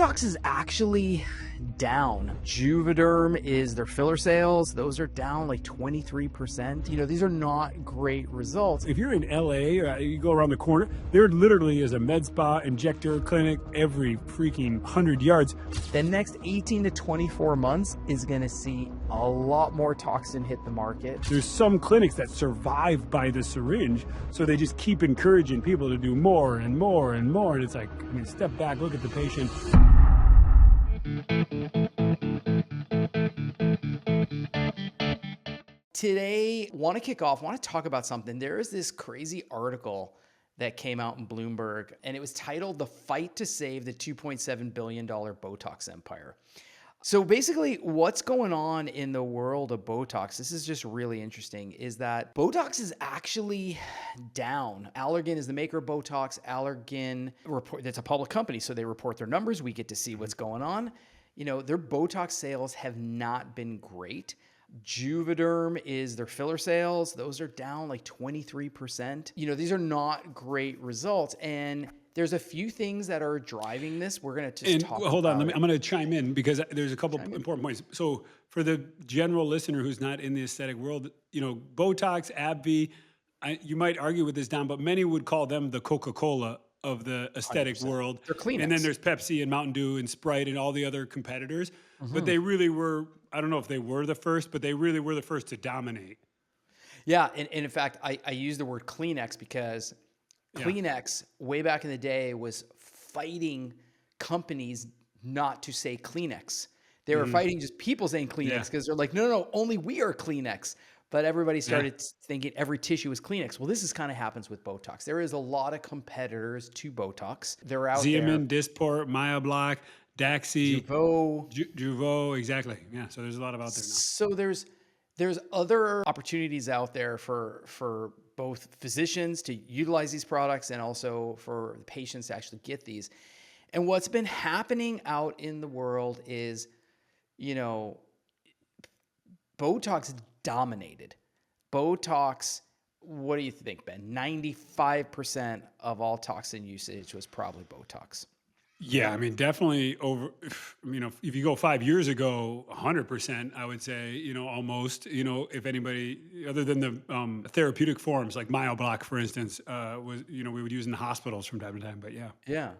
Botox is actually down. Juvederm is their filler sales. Those are down like 23%. These are not great results. If you're in LA, you go around the corner, there literally is a med spa injector clinic every freaking 100 yards. The next 18 to 24 months is going to see a lot more toxin hit the market. There's some clinics that survive by the syringe, so they just keep encouraging people to do more and more and more. And it's like, step back, look at the patient. Today, want to kick off, want to talk about something. There is this crazy article that came out in Bloomberg, and it was titled "The Fight to Save the $2.7 billion Botox Empire." So basically, what's going on in the world of Botox, this is just really interesting, is that Botox is actually down. Allergan is the maker of Botox. Allergan, it's a public company, so they report their numbers. We get to see what's going on. Their Botox sales have not been great. Juvederm is their filler sales. Those are down like 23%. These are not great results. And there's a few things that are driving this. We're going to just talk hold on, about I'm going to chime in because there's a couple important points. So for the general listener who's not in the aesthetic world, Botox, AbbVie, you might argue with this, Don, but many would call them the Coca-Cola of the aesthetic 100%. world. They're Kleenex. And then there's Pepsi and Mountain Dew and Sprite and all the other competitors. But they really were, I don't know if they were the first, but they really were the first to dominate. Yeah, and in fact, I use the word Kleenex because Kleenex, way back in the day, was fighting companies not to say Kleenex. They were fighting just people saying Kleenex because they're like, no, only we are Kleenex. But everybody started thinking every tissue is Kleenex. Well, this is kind of happens with Botox. There is a lot of competitors to Botox. They're out Xeomin, Dysport, Myoblock, Daxi, Jeuveau. exactly. Yeah, so there's a lot of out there now. So there's other opportunities out there for both physicians to utilize these products and also for patients to actually get these. And what's been happening out in the world is, Botox dominated. Botox, what do you think, Ben? 95% of all toxin usage was probably Botox. Yeah, definitely over, if you go 5 years ago, 100%, I would say, almost, if anybody, other than the therapeutic forms like Myoblock, for instance, was, we would use in the hospitals from time to time, but yeah. Yeah.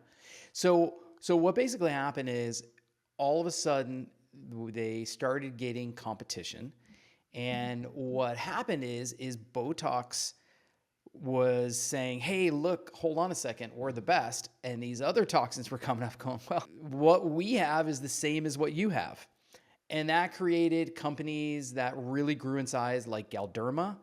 So what basically happened is all of a sudden they started getting competition. And what happened is Botox was saying, hey, look, hold on a second, we're the best. And these other toxins were coming up going, well, what we have is the same as what you have. And that created companies that really grew in size, like Galderma.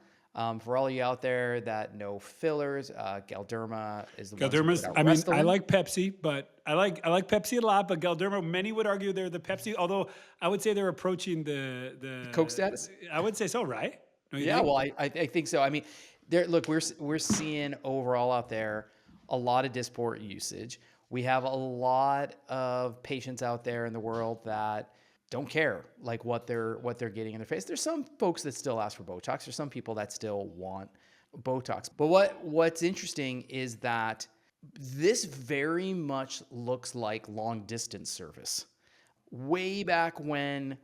For all you out there that know fillers, Galderma is the one. Galderma's, I like Pepsi, but I like Pepsi a lot, but Galderma, many would argue they're the Pepsi, although I would say they're approaching the Coke status. I would say so, right? Yeah, well, I think so. Look, we're seeing overall out there a lot of Dysport usage. We have a lot of patients out there in the world that don't care like what they're getting in their face. There's some folks that still ask for Botox. There's some people that still want Botox. But what's interesting is that this very much looks like long distance service. Way back when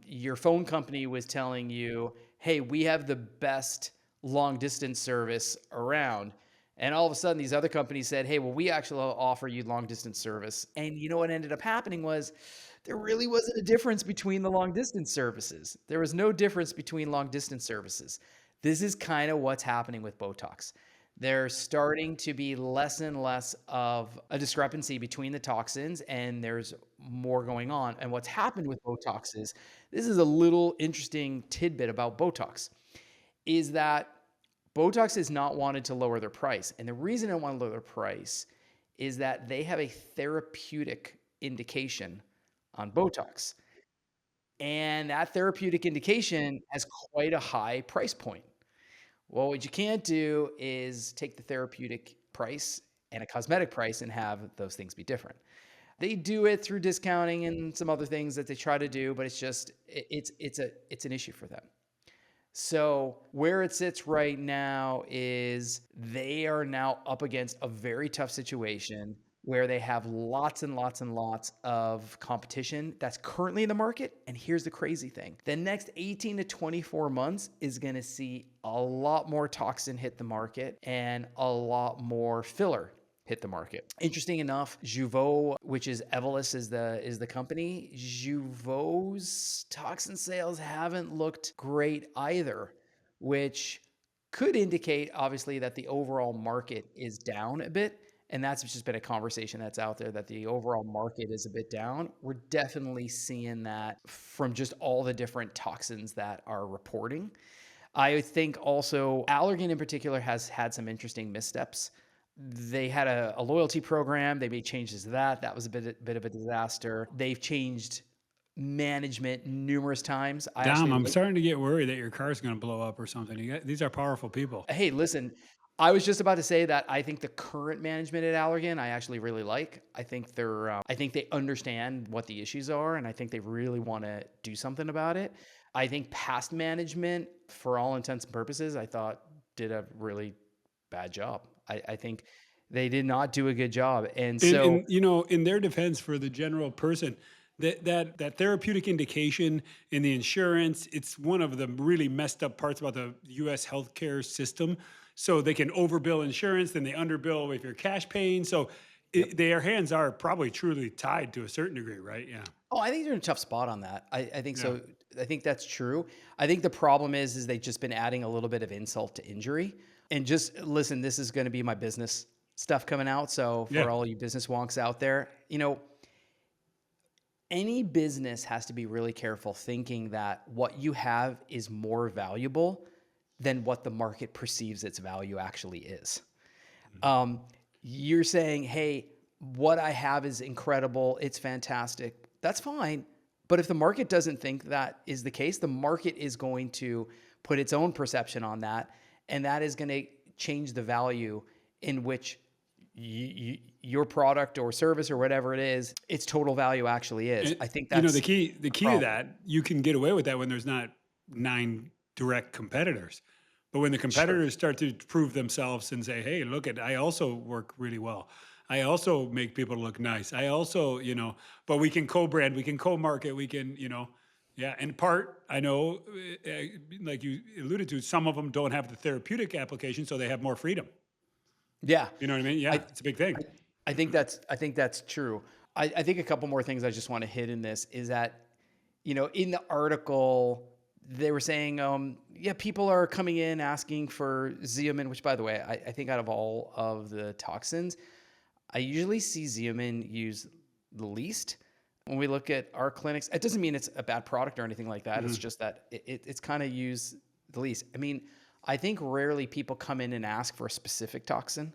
your phone company was telling you, hey, we have the best long distance service around. And all of a sudden these other companies said, hey, well, we actually offer you long distance service. And what ended up happening was there really wasn't a difference between the long distance services. There was no difference between long distance services. This is kind of what's happening with Botox. There's starting to be less and less of a discrepancy between the toxins, and there's more going on. And what's happened with Botox is, this is a little interesting tidbit about Botox, is that Botox has not wanted to lower their price. And the reason they want to lower their price is that they have a therapeutic indication on Botox. And that therapeutic indication has quite a high price point. Well, what you can't do is take the therapeutic price and a cosmetic price and have those things be different. They do it through discounting and some other things that they try to do, but it's just, it's an issue for them. So where it sits right now is they are now up against a very tough situation where they have lots and lots and lots of competition that's currently in the market. And here's the crazy thing: the next 18 to 24 months is going to see a lot more toxin hit the market and a lot more filler hit the market. Interesting enough, Jeuveau, which is Evolus is the company, Jeuveau's toxin sales haven't looked great either, which could indicate obviously that the overall market is down a bit. And that's just been a conversation that's out there, that the overall market is a bit down. We're definitely seeing that from just all the different toxins that are reporting. I think also Allergan in particular has had some interesting missteps. They had a loyalty program. They made changes to that. That was a bit of a disaster. They've changed management numerous times. I Dom, actually I'm like. starting to get worried that your car's going to blow up or something. These are powerful people. Hey, listen, I was just about to say that I think the current management at Allergan, I actually really like. I think they understand what the issues are, and I think they really want to do something about it. I think past management, for all intents and purposes, I thought did a really bad job. I think they did not do a good job, and so And you know, in their defense, for the general person, that therapeutic indication in the insurance, it's one of the really messed up parts about the U.S. healthcare system. So they can overbill insurance, then they underbill if you're cash paying. So yep. their hands are probably truly tied to a certain degree, right? Yeah, Oh, I think they're in a tough spot on that. I think yeah. so. I think that's true. I think the problem is they've just been adding a little bit of insult to injury. And just listen, this is going to be my business stuff coming out. So Yeah. for all you business wonks out there, any business has to be really careful thinking that what you have is more valuable than what the market perceives its value actually is. Um, you're saying, hey, what I have is incredible. It's fantastic. That's fine. But if the market doesn't think that is the case, the market is going to put its own perception on that. And that is going to change the value in which your product or service or whatever it is, its total value actually is. And, I think you know, that's the a key to problem. that, you can get away with that when there's not 9 direct competitors. But when the Sure. competitors start to prove themselves and say, "Hey, look at I also work really well. I also make people look nice. I also, you know, but we can co-brand, we can co-market, we can, you know, yeah." And part, I know, like you alluded to, some of them don't have the therapeutic application, so they have more freedom. Yeah. You know what I mean? Yeah, I, it's a big thing. I think that's true. I think a couple more things I just want to hit in this is that, in the article, they were saying, yeah, people are coming in asking for Xeomin, which by the way, I think out of all of the toxins, I usually see Xeomin used the least. When we look at our clinics, it doesn't mean it's a bad product or anything like that. It's Mhm. just that it's kind of used the least. I mean, I think rarely people come in and ask for a specific toxin.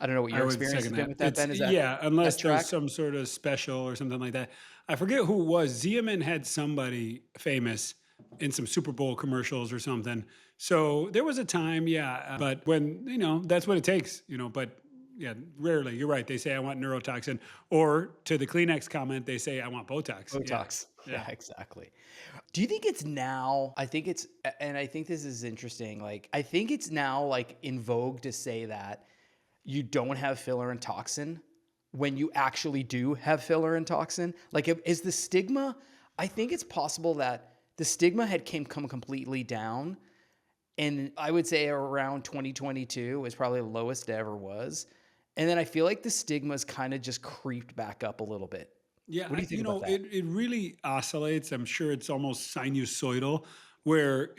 I don't know what I your would experience has second been that. with that, It's Ben. Is yeah, that unless there's track? some sort of special or something like that. I forget who it was. Zeman had somebody famous in some Super Bowl commercials or something. So there was a time, yeah, but when, you know, that's what it takes, you know, but yeah, rarely. You're right. They say I want neurotoxin, or to the Kleenex comment, they say I want Botox. Yeah. Botox. Yeah, Yeah. exactly. Do you think it's now? I think it's, and I think this is interesting. Like, I think it's now like in vogue to say that you don't have filler and toxin when you actually do have filler and toxin. Like, is the stigma? I think it's possible that the stigma had come completely down, and I would say around 2022 was probably the lowest it ever was. And then I feel like the stigma's kind of just creeped back up a little bit. Yeah, What do you think you about know, that? it really oscillates. I'm sure it's almost sinusoidal, where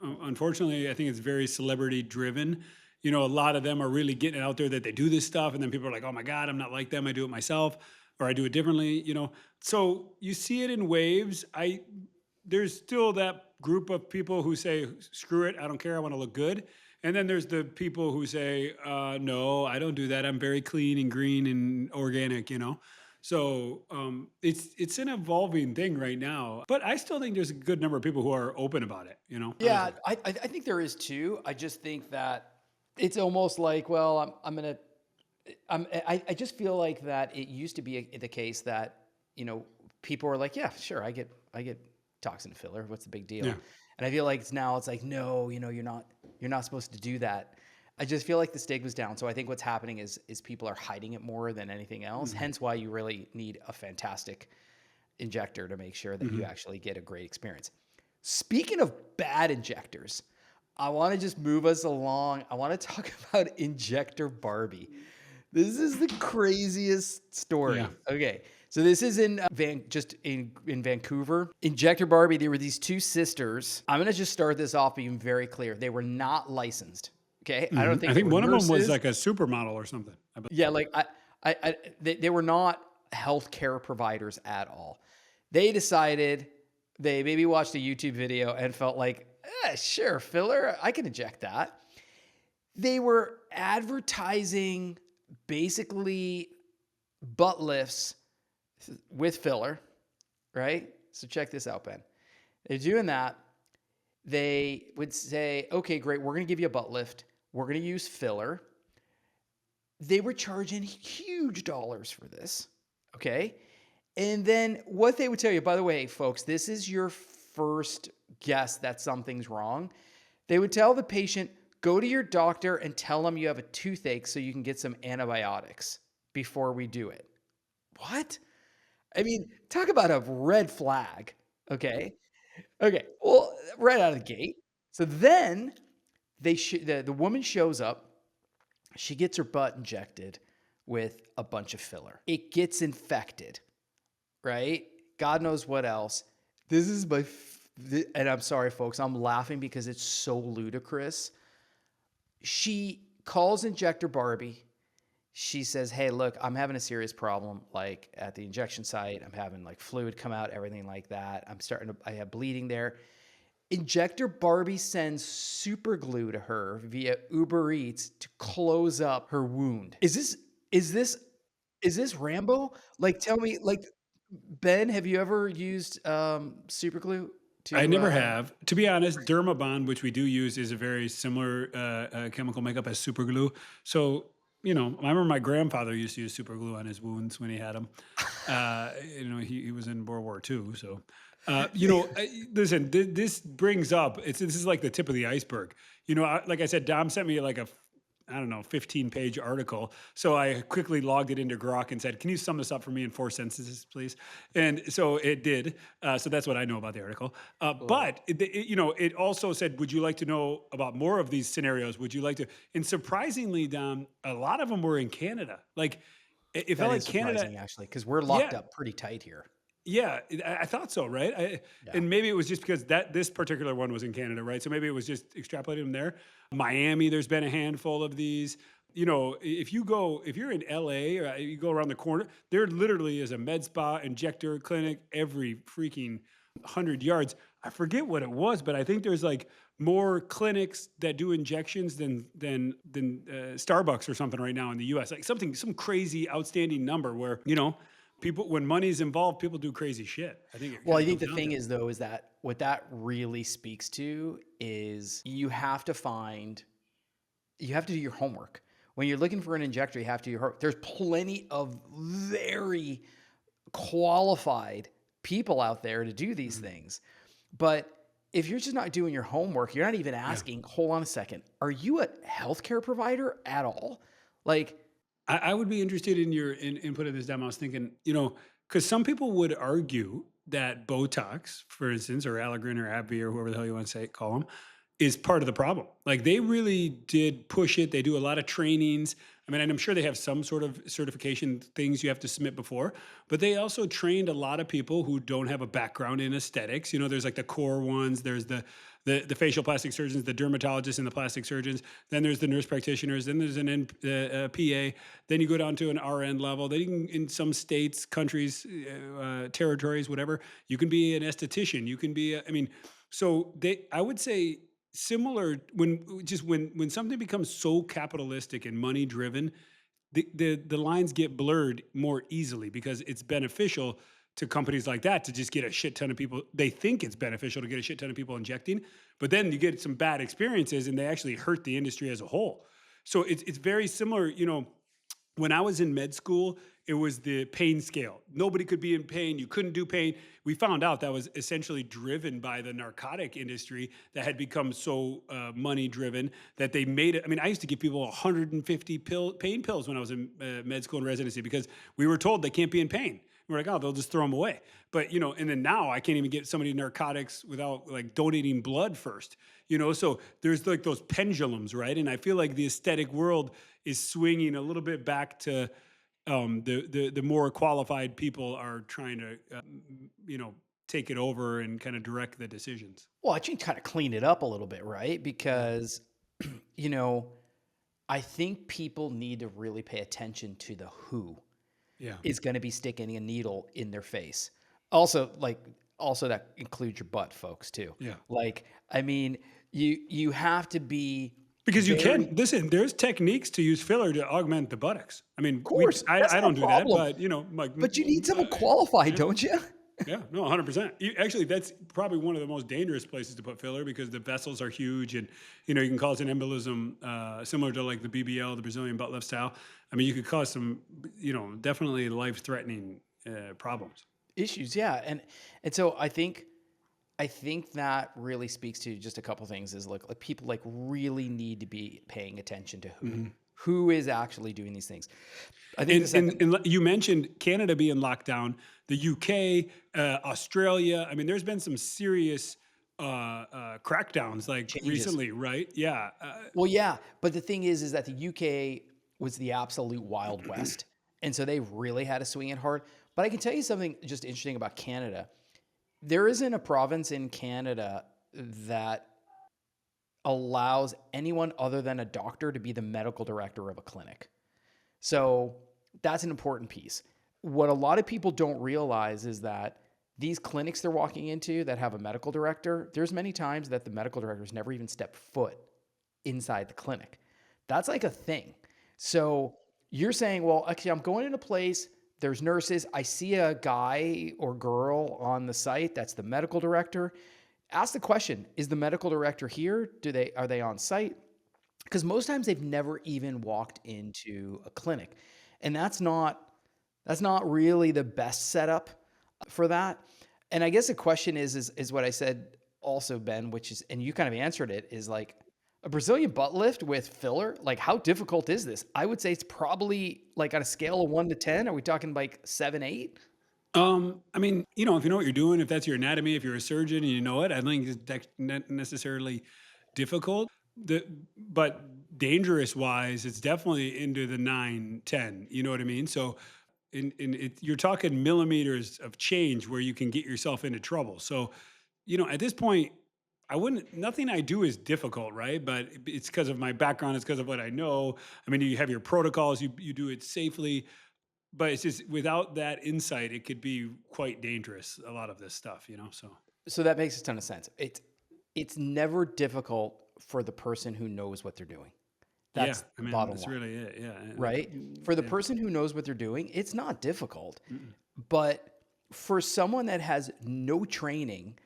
unfortunately, I think it's very celebrity driven. You know, a lot of them are really getting out there that they do this stuff, and then people are like, "Oh my God, I'm not like them. I do it myself, or I do it differently." You know, so you see it in waves. There's still that group of people who say, "Screw it, I don't care. I want to look good." And then there's the people who say, "No, I don't do that. I'm very clean and green and organic." You know. So it's an evolving thing right now, but I still think there's a good number of people who are open about it. You know, Yeah, honestly. I think there is too. I just think that it's almost like, well, I'm gonna, I just feel like that it used to be the case that, people are like, yeah, sure, I get toxin filler. What's the big Yeah. deal? And I feel like it's now it's like, no, you're not supposed to do that. I just feel like the stigma's down. So I think what's happening is people are hiding it more than anything else. Mhm. Hence why you really need a fantastic injector to make sure that you Mhm. actually get a great experience. Speaking of bad injectors, I want to just move us along. I want to talk about Injector Barbie. This is the craziest Yeah. story. Okay. So this is in just in Vancouver. Injector Barbie, there were these two sisters. I'm going to just start this off being very clear. They were not licensed. Okay? I don't Mhm. I think they think were one of them was nurses. like a supermodel or something. Yeah, like they were not healthcare providers at all. They decided they maybe watched a YouTube video and felt like, sure, filler, I can inject that. They were advertising basically butt lifts with filler, right? So check this out, Ben. They're doing that. They would say, okay, great, we're going to give you a butt lift. We're going to use filler. They were charging huge dollars for this. Okay. And then what they would tell you, by the way, folks, this is your first guess that something's wrong. They would tell the patient, go to your doctor and tell them you have a toothache so you can get some antibiotics before we do it. What? I mean, talk about a red flag. Okay. Okay. Well, right out of the gate. So then the woman shows up. She gets her butt injected with a bunch of filler. It gets infected, right? God knows what else. This is and I'm sorry, folks, I'm laughing because it's so ludicrous. She calls Injector Barbie. She says, hey, look, I'm having a serious problem, like at the injection site. I'm having like fluid come out, everything like that. I have bleeding there. Injector Barbie sends super glue to her via Uber Eats to close up her wound. Is this is this Rambo? Like, tell me, like, Ben, have you ever used super glue I to never have. To be honest, Dermabond, which we do use, is a very similar chemical makeup as super glue. So, I remember my grandfather used to use super glue on his wounds when he had them. He was in World War II. So, listen, this brings up, this is like the tip of the iceberg. Like I said, Dom sent me like I don't know, 15-page article. So I quickly logged it into Grok and said, can you sum this up for me in 4 sentences, please? And so it did. So that's what I know about the article. Oh, But it also said, would you like to know about more of these scenarios? Would you like to? And surprisingly, Dom, a lot of them were in Canada. Like it that felt is like Canada. surprising actually, because we're locked Yeah, up pretty tight here. yeah, I thought so, right? Yeah. And maybe it was just because this particular one was in Canada, right? So maybe it was just extrapolated from there. Miami, there's been a handful of these. If you're in LA or you go around the corner, there literally is a med spa injector clinic every freaking 100 yards. I forget what it was, but I think there's like more clinics that do injections than Starbucks or something right now in the U.S. Like some crazy outstanding number where people, when money's involved, people do crazy shit. I think it Well, kind I of think comes the down to thing it. is though, is that what that really speaks to is you have to do your homework. When you're looking for an injector, you have to do your homework. There's plenty of very qualified people out there to do these Mhm. things. But if you're just not doing your homework, you're not even Yeah. asking, hold on a second, are you a healthcare provider at all? Like, I would be interested in your input of this demo. I was thinking, because some people would argue that Botox, for instance, or Allergan or AbbVie or whoever the hell you want to call them, is part of the problem. Like they really did push it. They do a lot of trainings. I mean, and I'm sure they have some sort of certification things you have to submit before, but they also trained a lot of people who don't have a background in aesthetics. There's like the core ones. There's the facial plastic surgeons, the dermatologists, and the plastic surgeons. Then there's the nurse practitioners. Then there's an PA. Then you go down to an RN level. Then you can, in some states, countries, territories, whatever, you can be an esthetician. You can be. I mean, so I would say similar when something becomes so capitalistic and money driven, the lines get blurred more easily because it's beneficial to companies like that to just get a shit ton of people. They think it's beneficial to get a shit ton of people injecting, but then you get some bad experiences and they actually hurt the industry as a whole. So it's very similar, when I was in med school, it was the pain scale. Nobody could be in pain. You couldn't do pain. We found out that was essentially driven by the narcotic industry that had become so money driven that they made it. I mean, I used to give people 150 pain pills when I was in med school and residency because we were told they can't be in pain. We're like, oh, they'll just throw them away. But, and then now I can't even get somebody narcotics without like donating blood first, So there's like those pendulums, right? And I feel like the aesthetic world is swinging a little bit back to the more qualified people are trying to, take it over and kind of direct the decisions. Well, I think kind of clean it up a little bit, right? Yeah. Because, you know, I think people need to really pay attention to the who Yeah. is going to be sticking a needle in their face. Also, also that includes your butt, folks, too. Yeah. Like, I mean, you have to be Because you very, can listen. There's techniques to use filler to augment the buttocks. I mean, of course, that's I not don't a do that, problem. but like, But you need someone qualified, yeah, don't you? yeah, no, 100%. Actually, that's probably one of the most dangerous places to put filler because the vessels are huge, and you can cause an embolism similar to like the BBL, the Brazilian butt lift style. I mean, you could cause some, definitely life-threatening problems. Issues, yeah. And so I think that really speaks to just a couple things is like people like really need to be paying attention to who is actually doing these things. I think the second, And you mentioned Canada being locked down, the UK, Australia. I mean, there's been some serious crackdowns like changes. recently, right? Yeah. Well, yeah, but the thing is that the UK was the absolute Wild West, and so they really had to swing it hard. But I can tell you something just interesting about Canada. There isn't a province in Canada that allows anyone other than a doctor to be the medical director of a clinic. So that's an important piece. What a lot of people don't realize is that these clinics they're walking into that have a medical director, there's many times that the medical directors never even step foot inside the clinic. That's like a thing. So you're saying, well, actually, I'm going in a place, there's nurses. I see a guy or girl on the site that's the medical director. Ask the question, is the medical director here? Are they on site? Because most times they've never even walked into a clinic. And that's not really the best setup for that. And I guess the question is what I said also, Ben, which is, and you kind of answered it, is like a Brazilian butt lift with filler. Like, how difficult is this? I would say it's probably like on a scale of 1 to 10. Are we talking like 7, 8? I mean, if you know what you're doing, if that's your anatomy, if you're a surgeon and you know it, I don't think it's not necessarily difficult. But dangerous wise, it's definitely into the 9, 10. You know what I mean? So you're talking millimeters of change where you can get yourself into trouble. So, at this point, nothing I do is difficult, right? But it's because of my background, it's because of what I know. I mean, you have your protocols, you do it safely, but it's just without that insight, it could be quite dangerous, a lot of this stuff, so. So that makes a ton of sense. It's never difficult for the person who knows what they're doing. Yeah, That's I the mean, bottom that's line, really it, yeah, right? For the yeah. person who knows what they're doing, it's not difficult. Mm-mm. But for someone that has no training,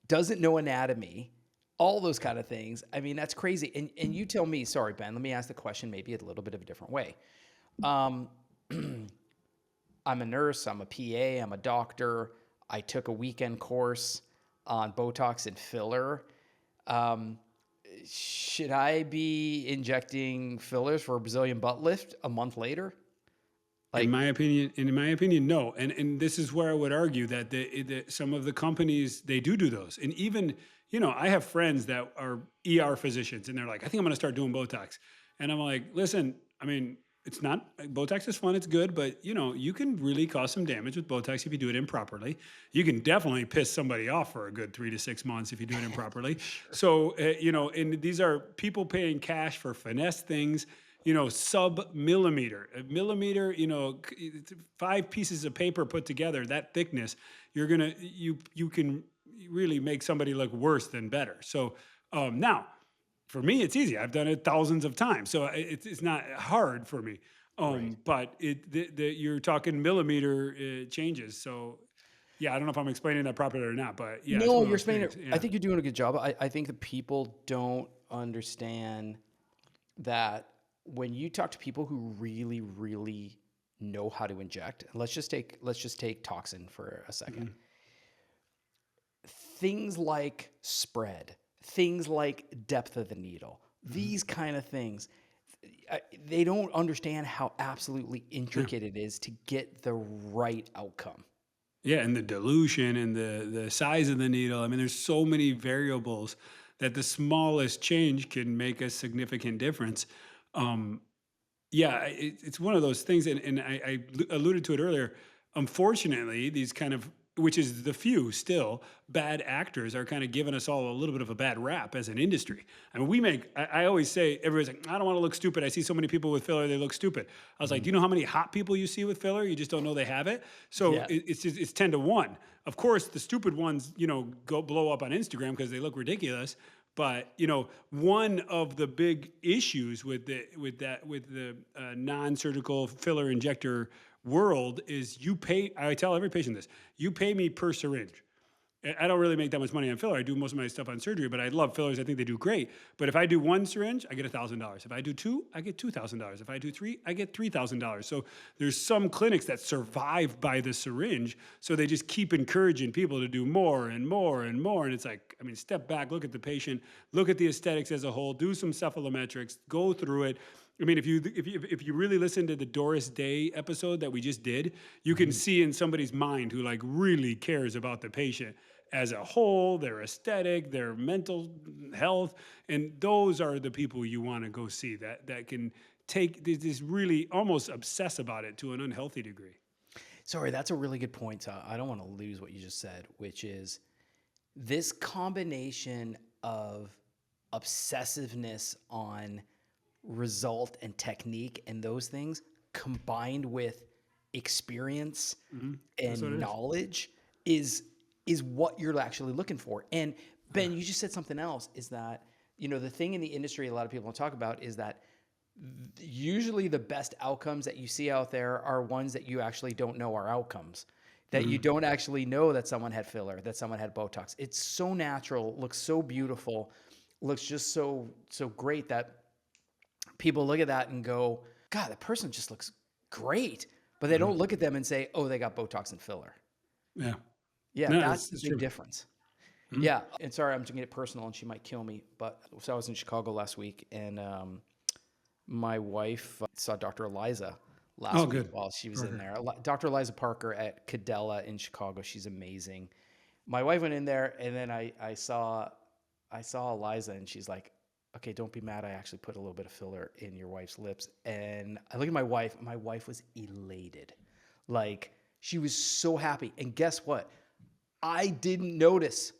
doesn't know anatomy, all those kind of things, I mean, that's crazy. And you tell me, sorry, Ben, let me ask the question maybe a little bit of a different way. Um, I'm a nurse, I'm a PA, I'm a doctor. I took a weekend course on Botox and filler. Um, should I be injecting fillers for a Brazilian butt lift a month later? Like, In my opinion, no. And this is where I would argue that some of the companies they do those. And even, I have friends that are ER physicians and they're like, I think I'm going to start doing Botox. And I'm like, listen, I mean, it's not Botox is fun, it's good, but you can really cause some damage with Botox if you do it improperly. You can definitely piss somebody off for a good 3 to 6 months if you do it improperly. sure. So, and these are people paying cash for finesse things, sub millimeter, a millimeter, 5 pieces of paper put together, that thickness, you can really make somebody look worse than better. So now, for me, it's easy. I've done it thousands of times, so it's not hard for me. Right. But you're talking millimeter changes. So yeah, I don't know if I'm explaining that properly or not, but yeah, it's No, one of you're those explaining things. it. I Yeah. think you're doing a good job. I think that people don't understand that. when you talk to people who really, really know how to inject, let's just take toxin for a second. Mhm. Things like spread, things like depth of the needle, Mhm. these kind of things, they don't understand how absolutely Yeah. intricate it is to get the right outcome. Yeah, and the dilution and the size of the needle. I mean, there's so many variables that the smallest change can make a significant difference. Um, Yeah, it's one of those things, and alluded to it earlier. Unfortunately, these kind of, which is the few still, bad actors are kind of giving us all a little bit of a bad rap as an industry. I mean, I always say, everybody's like, I don't want to look stupid. I see so many people with filler, they look stupid. I was like, Mhm. do you know how many hot people you see with filler? You just don't know they have it. So Yeah. it's 10 to 1. Of course, the stupid ones, go blow up on Instagram because they look ridiculous. But one of the big issues with the non-surgical filler injector world is you pay. I tell every patient this: you pay me per syringe. I don't really make that much money on filler. I do most of my stuff on surgery, but I love fillers. I think they do great. But if I do one syringe, I get $1,000. If I do two, I get $2,000. If I do three, I get $3,000. So there's some clinics that survive by the syringe. So they just keep encouraging people to do more and more and more. And it's like, I mean, step back, look at the patient, look at the aesthetics as a whole, do some cephalometrics, go through it. I mean, if you really listen to the Doris Day episode that we just did, you can Mhm. see in somebody's mind who like really cares about the patient as a whole, their aesthetic, their mental health, and those are the people you want to go see that can take this really almost obsess about it to an unhealthy degree. Sorry, that's a really good point. I don't want to lose what you just said, which is this combination of obsessiveness on result and technique and those things combined with experience Hmm. That's what and it is. knowledge is is what you're actually looking for. And Ben, you just said something else is that the thing in the industry a lot of people don't talk about is that usually the best outcomes that you see out there are ones that you actually don't know are outcomes, that you Hmm. don't actually know that someone had filler, that someone had Botox. It's so natural, looks so beautiful, looks just so great that people look at that and go, God, that person just looks great. But they Hmm. don't look at them and say, oh, they got Botox and filler. Yeah. Yeah, No, that's the it's big true. difference. Mhm. Yeah. And sorry, I'm just gonna get personal and she might kill me. But so I was in Chicago last week and my wife saw Dr. Eliza Oh, last week good. while she was in Parker. there. Dr. Eliza Parker at Cadella in Chicago. She's amazing. My wife went in there, and then I saw Eliza, and she's like, "Okay, don't be mad. I actually put a little bit of filler in your wife's lips." And I look at my wife. And my wife was elated, like she was so happy. And guess what? I didn't notice.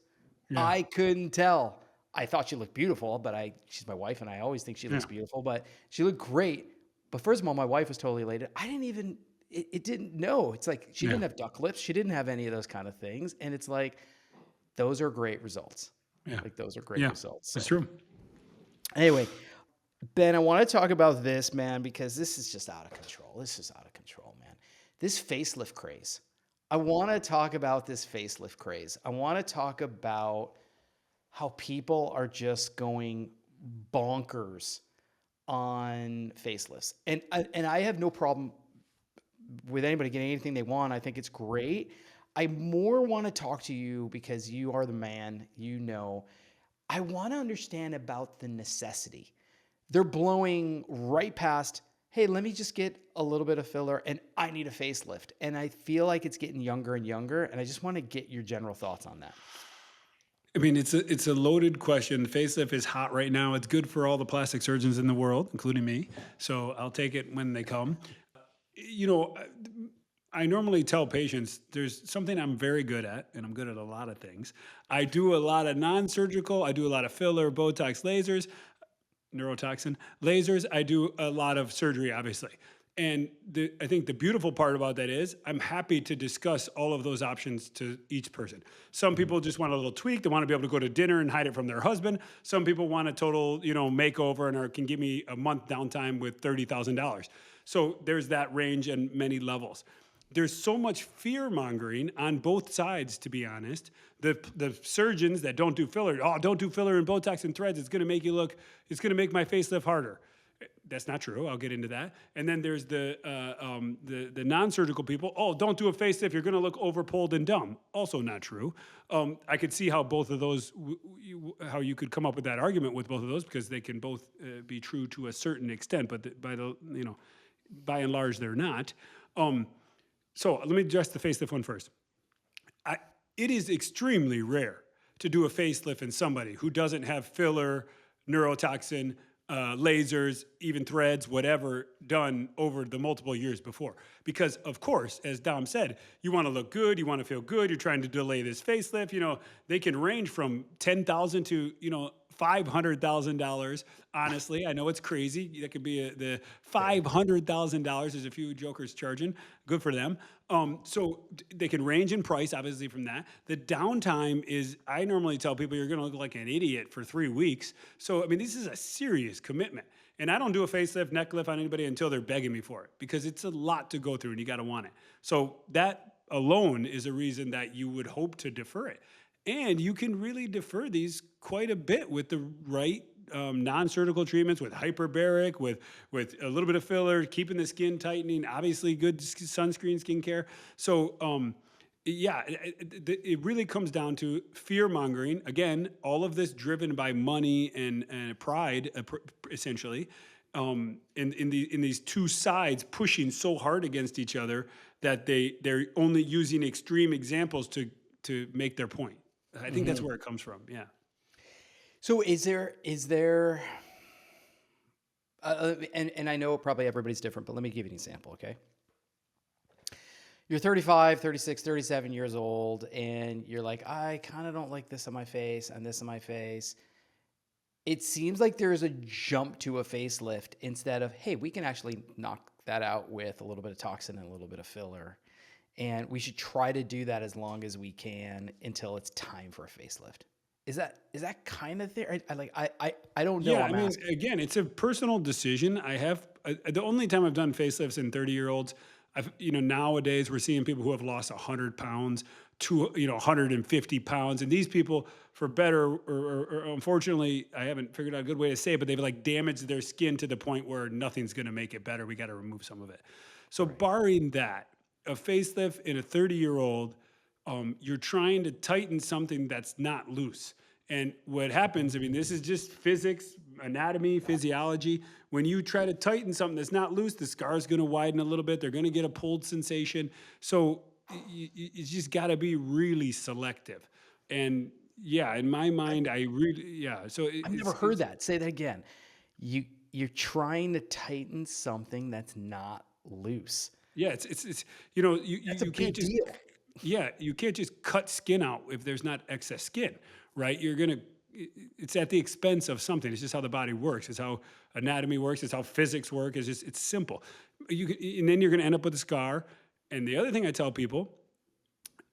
Yeah. I couldn't tell. I thought she looked beautiful, but she's my wife and I always think she Yeah. looks beautiful, but she looked great. But first of all, my wife was totally elated. I didn't even it didn't know. It's like she Yeah. didn't have duck lips. She didn't have any of those kind of things. And it's like those are great results. Yeah. Like those are great Yeah. results. That's So true. anyway, Ben, I want to talk about this, man, because this is just out of control. This is out of control, man. This facelift craze. I want to talk about this facelift craze. I want to talk about how people are just going bonkers on facelifts. And I have no problem with anybody getting anything they want. I think it's great. I more want to talk to you because you are the man, I want to understand about the necessity. They're blowing right past, hey, let me just get a little bit of filler and I need a facelift. And I feel like it's getting younger and younger. And I just want to get your general thoughts on that. I mean, it's a loaded question. Facelift is hot right now. It's good for all the plastic surgeons in the world, including me. So I'll take it when they come. You know, I normally tell patients there's something I'm very good at, and I'm good at a lot of things. I do a lot of non-surgical. I do a lot of filler, Botox, lasers, neurotoxin lasers. I do a lot of surgery, obviously. And I think the beautiful part about that is I'm happy to discuss all of those options to each person. Some Mhm. people just want a little tweak. They want to be able to go to dinner and hide it from their husband. Some people want a total, makeover and or can give me a month downtime with $30,000. So there's that range and many levels. There's so much fear mongering on both sides, to be honest. The surgeons that don't do filler, oh, don't do filler and Botox and threads. It's going to make you look. It's going to make my facelift harder. That's not true. I'll get into that. And then there's the non-surgical people. Oh, don't do a facelift. You're going to look overpulled and dumb. Also not true. I could see how both of those, how you could come up with that argument with both of those, because they can both be true to a certain extent, but by and large, they're not. So let me address the facelift one first. It is extremely rare to do a facelift in somebody who doesn't have filler, neurotoxin, lasers, even threads, whatever, done over the multiple years before. Because, of course, as Dom said, you want to look good, you want to feel good, you're trying to delay this facelift. They can range from $10,000 to, $500,000. Honestly, I know it's crazy. That could be the $500,000. There's a few jokers charging. Good for them. So they can range in price, obviously, from that. The downtime is, I normally tell people, you're going to look like an idiot for 3 weeks. So, I mean, this is a serious commitment. And I don't do a facelift, neck lift on anybody until they're begging me for it, because it's a lot to go through and you got to want it. So that alone is a reason that you would hope to defer it. And you can really defer these quite a bit with the right non-surgical treatments, with hyperbaric, with a little bit of filler, keeping the skin tightening, obviously good sunscreen skincare. So yeah, it really comes down to fear mongering. Again, all of this driven by money and pride, essentially. In these two sides pushing so hard against each other that they're only using extreme examples to make their point. I think that's where it comes from. Yeah. So is there, and I know probably everybody's different, but let me give you an example, okay? You're 35, 36, 37 years old, and you're like, I kind of don't like this on my face and this on my face. It seems like there's a jump to a facelift instead of, hey, we can actually knock that out with a little bit of toxin and a little bit of filler. And we should try to do that as long as we can until it's time for a facelift. Is that kind of thing? I don't know. Yeah, I'm asking. again, it's a personal decision. The only time I've done facelifts in 30-year-olds, nowadays we're seeing people who have lost 100 pounds to 150 pounds, and these people, for better or unfortunately, I haven't figured out a good way to say it, but they've like damaged their skin to the point where nothing's going to make it better. We got to remove some of it. So barring that, a facelift in a 30-year-old, you're trying to tighten something that's not loose. And what happens, I mean, this is just physics, anatomy, physiology. When you try to tighten something that's not loose, the scar is going to widen a little bit. They're going to get a pulled sensation. So you just got to be really selective. And yeah, in my mind, yeah. So I've never heard that. Say that again. You're trying to tighten something that's not loose. Yeah, it's That's a you big can't just deal. yeah, you can't just cut skin out if there's not excess skin, right? It's at the expense of something. It's just how the body works. It's how anatomy works. It's how physics work. It's simple. And then you're gonna end up with a scar. And the other thing I tell people,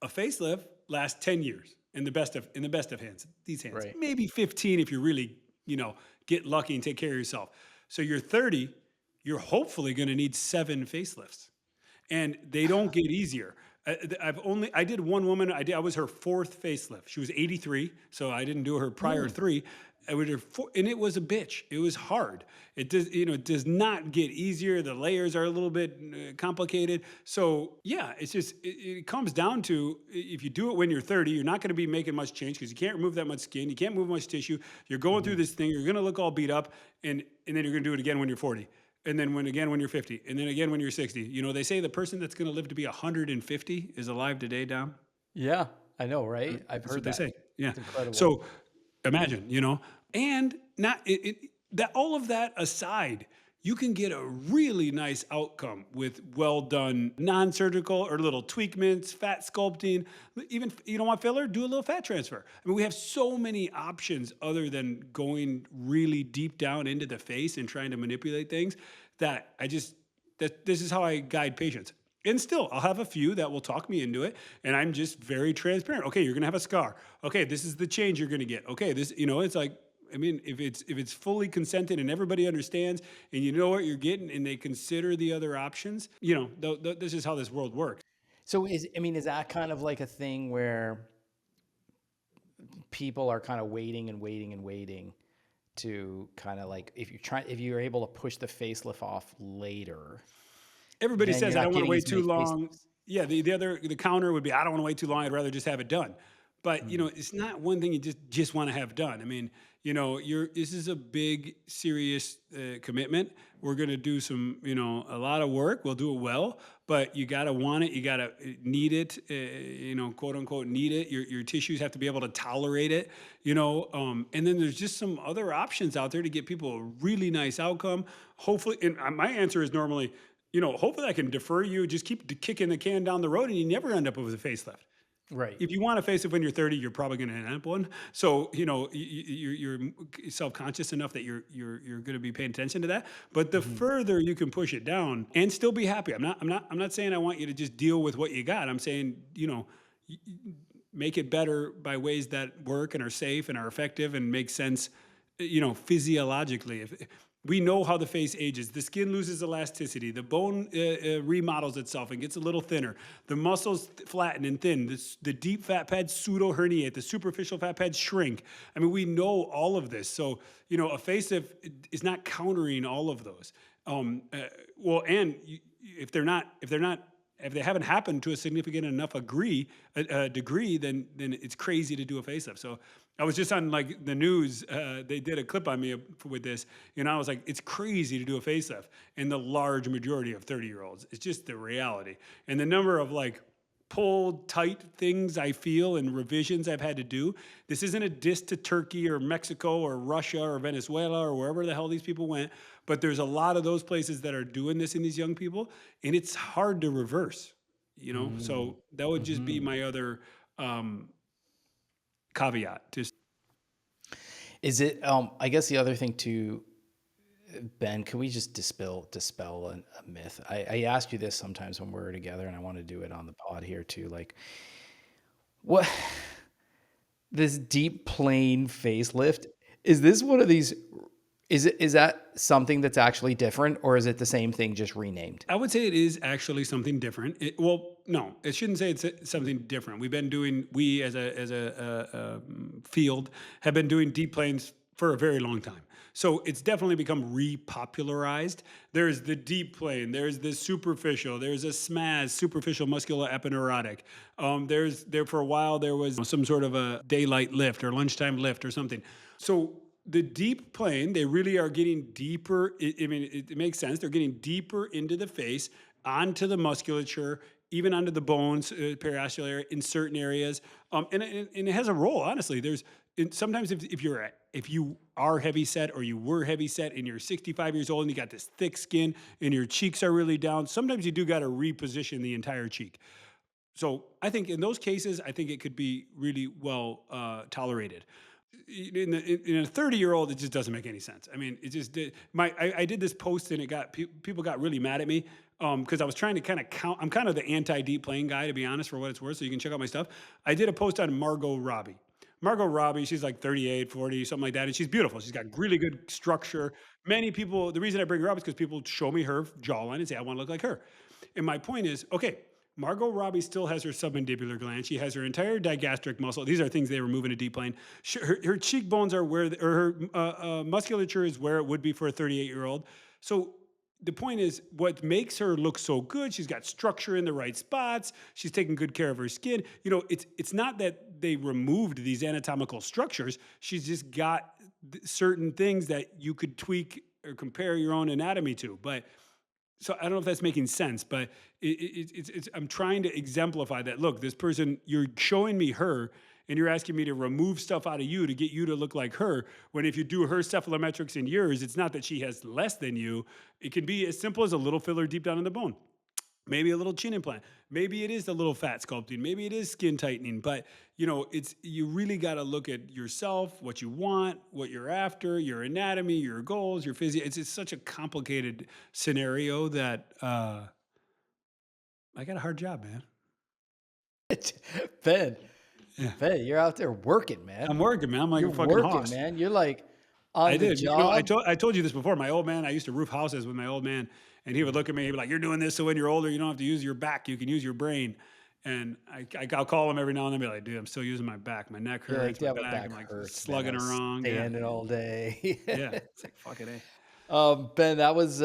a facelift lasts 10 years in the best of hands. These hands, Right. maybe 15 if you really get lucky and take care of yourself. So you're 30, you're hopefully going to need 7 facelifts, and they don't get easier. I did one woman. I was her 4th facelift. She was 83, so I didn't do her prior 3. And it was a bitch. It was hard. It does not get easier. The layers are a little bit complicated. So yeah, it comes down to, if you do it when you're 30, you're not going to be making much change because you can't remove that much skin. You can't move much tissue. You're going through this thing. You're going to look all beat up, and then you're going to do it again when you're 40. And then when you're 50, and then again when you're 60. They say the person that's going to live to be 150 is alive today, Dom. Yeah, I know, right? I've That's heard what they that. say. Yeah. It's incredible. So imagine, and not that, all of that aside, you can get a really nice outcome with well done non-surgical or little tweakments, fat sculpting. Even you don't want filler, do a little fat transfer. I mean, we have so many options other than going really deep down into the face and trying to manipulate things, that this is how I guide patients. And still, I'll have a few that will talk me into it, and I'm just very transparent. Okay, you're gonna have a scar. Okay, this is the change you're gonna get. Okay, it's like, I mean, if it's fully consented and everybody understands, and you know what you're getting, and they consider the other options, this is how this world works. So is that kind of like a thing where people are kind of waiting and waiting and waiting to kind of like if you're able to push the facelift off later, Everybody then says you're I not don't want to getting wait as too many long. facelifts. Yeah, the counter would be I don't want to wait too long. I'd rather just have it done. But Mm. it's not one thing you just want to have done. I mean, this is a big serious commitment. We're going to do some, a lot of work. We'll do it well, but you got to want it. You got to need it. Quote unquote, need it. Your tissues have to be able to tolerate it. And then there's just some other options out there to get people a really nice outcome. Hopefully, and my answer is normally, hopefully I can defer you, just keep kicking the can down the road and you never end up with a facelift. Right. If you want a facelift when you're 30, you're probably going to end up one. So, you're self-conscious enough that you're going to be paying attention to that. But the Mhm. further you can push it down and still be happy. I'm not saying I want you to just deal with what you got. I'm saying, make it better by ways that work and are safe and are effective and make sense, physiologically. If we know how the face ages, the skin loses elasticity, the bone remodels itself and gets a little thinner, the muscles flatten and thin, the deep fat pads pseudo herniate, the superficial fat pads shrink. I mean, we know all of this. So, a facelift is not countering all of those. Well, and if they haven't happened to a significant enough degree, then it's crazy to do a facelift. So I was just on like the news. They did a clip on me with this. I was like, it's crazy to do a facelift. And the large majority of 30-year-olds, it's just the reality. And the number of like pulled tight things I feel and revisions I've had to do. This isn't a diss to Turkey or Mexico or Russia or Venezuela or wherever the hell these people went. But there's a lot of those places that are doing this in these young people, and it's hard to reverse. Mm. So that would just be Mhm. my other um, caveat. Just Is it? I guess the other thing too, Ben. Can we just dispel a myth? I ask you this sometimes when we're together, and I want to do it on the pod here too. Like, what this deep plane facelift, is this one of these? Is that something that's actually different, or is it the same thing just renamed? I would say it is actually something different. Well, no, it shouldn't say it's something different. We as a field have been doing deep planes for a very long time. So it's definitely become repopularized. There's the deep plane, there's the superficial, there's a SMAS, superficial muscular aponeurotic. There for a while there was some sort of a daylight lift or lunchtime lift or something. So the deep plane, they really are getting deeper. I mean, it makes sense. They're getting deeper into the face, onto the musculature, even onto the bones, periosteal area in certain areas. And it has a role, honestly. Sometimes if you are heavy set or you were heavy set and you're 65 years old and you got this thick skin and your cheeks are really down, sometimes you do got to reposition the entire cheek. So I think in those cases, I think it could be really well tolerated. In a 30-year-old, it just doesn't make any sense. I mean, it just did. I did this post and people got really mad at me because I was trying to kind of count. I'm kind of the anti deep plane guy, to be honest, for what it's worth. So you can check out my stuff. I did a post on Margot Robbie. Margot Robbie, she's like 38, 40, something like that, and she's beautiful. She's got really good structure. Many people, the reason I bring her up is because people show me her jawline and say I want to look like her. And my point is, okay, Margot Robbie still has her submandibular gland. She has her entire digastric muscle. These are things they remove in a deep plane. Her cheekbones are or her musculature is where it would be for a 38-year-old. So the point is, what makes her look so good? She's got structure in the right spots. She's taking good care of her skin. It's not that they removed these anatomical structures. She's just got certain things that you could tweak or compare your own anatomy to, but so I don't know if that's making sense, but I'm trying to exemplify that. Look, this person, you're showing me her, and you're asking me to remove stuff out of you to get you to look like her. When if you do her cephalometrics in yours, it's not that she has less than you. It can be as simple as a little filler deep down in the bone. Maybe a little chin implant. Maybe it is the little fat sculpting. Maybe it is skin tightening. But you really got to look at yourself, what you want, what you're after, your anatomy, your goals, your physio. It's such a complicated scenario that I got a hard job, man. Ben, Yeah, Ben, you're out there working, man. I'm working, man. I'm like You're a fucking working, hoss. man. You're like I on the did. I job. told you this before. My old man, I used to roof houses with my old man, and he would look at me. He'd be like, "You're doing this, so when you're older, you don't have to use your back. You can use your brain." And I'll call them every now and then, be like, dude, I'm still using my back. My neck You're like, hurts, my yeah, my back. back I'm like hurts, man. I slugging was around. Yeah. standing all day. Yeah. It's like, fuck it. Eh? Ben, that was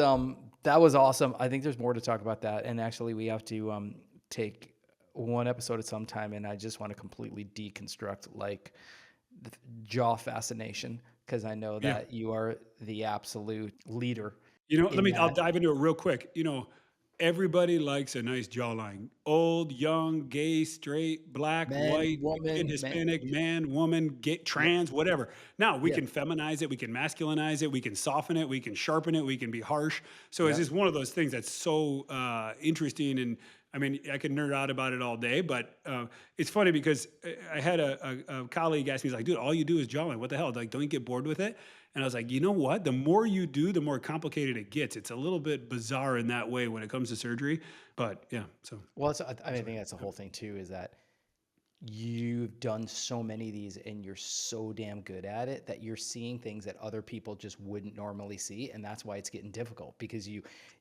awesome. I think there's more to talk about that. And actually we have to take one episode at some time, and I just want to completely deconstruct like jaw fascination, because I know Yeah. that you are the absolute leader Let in me, I'll that. dive into it real quick. Everybody likes a nice jawline. Old, young, gay, straight, black, Men, white, Mexican, woman, man. Hispanic, man, woman, gay, Yeah, trans, whatever. Now we yeah, can feminize it, we can masculinize it, we can soften it, we can sharpen it, we can be harsh. So it's yeah. just one of those things that's so interesting. And I mean, I could nerd out about it all day, but it's funny because I had a colleague ask me, he's like, dude, all you do is jawline. What the hell? Like, don't you get bored with it? And I was like, you know what? The more you do, the more complicated it gets. It's a little bit bizarre in that way when it comes to surgery. But yeah, so Well, I that's why. think that's the whole thing too, is that you've done so many of these and you're so damn good at it that you're seeing things that other people just wouldn't normally see, and that's why it's getting difficult, because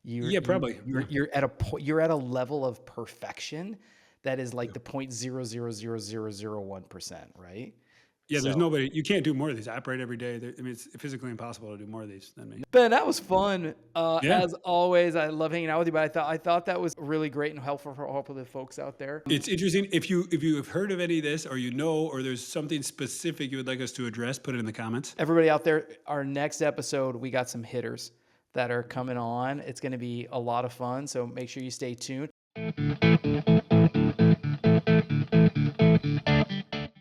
Yeah, probably. Yeah. you're at a you're at a level of perfection that is like the 0.0000001%, right? Yeah, there's So, nobody, you can't do more of these. I operate every day. I mean, it's physically impossible to do more of these than me. Ben, that was fun. Yeah. As always, I love hanging out with you, but I thought that was really great and helpful for all the folks out there. It's interesting. If you have heard of any of this, or or there's something specific you would like us to address, put it in the comments. Everybody out there, our next episode, we got some hitters that are coming on. It's going to be a lot of fun, so make sure you stay tuned.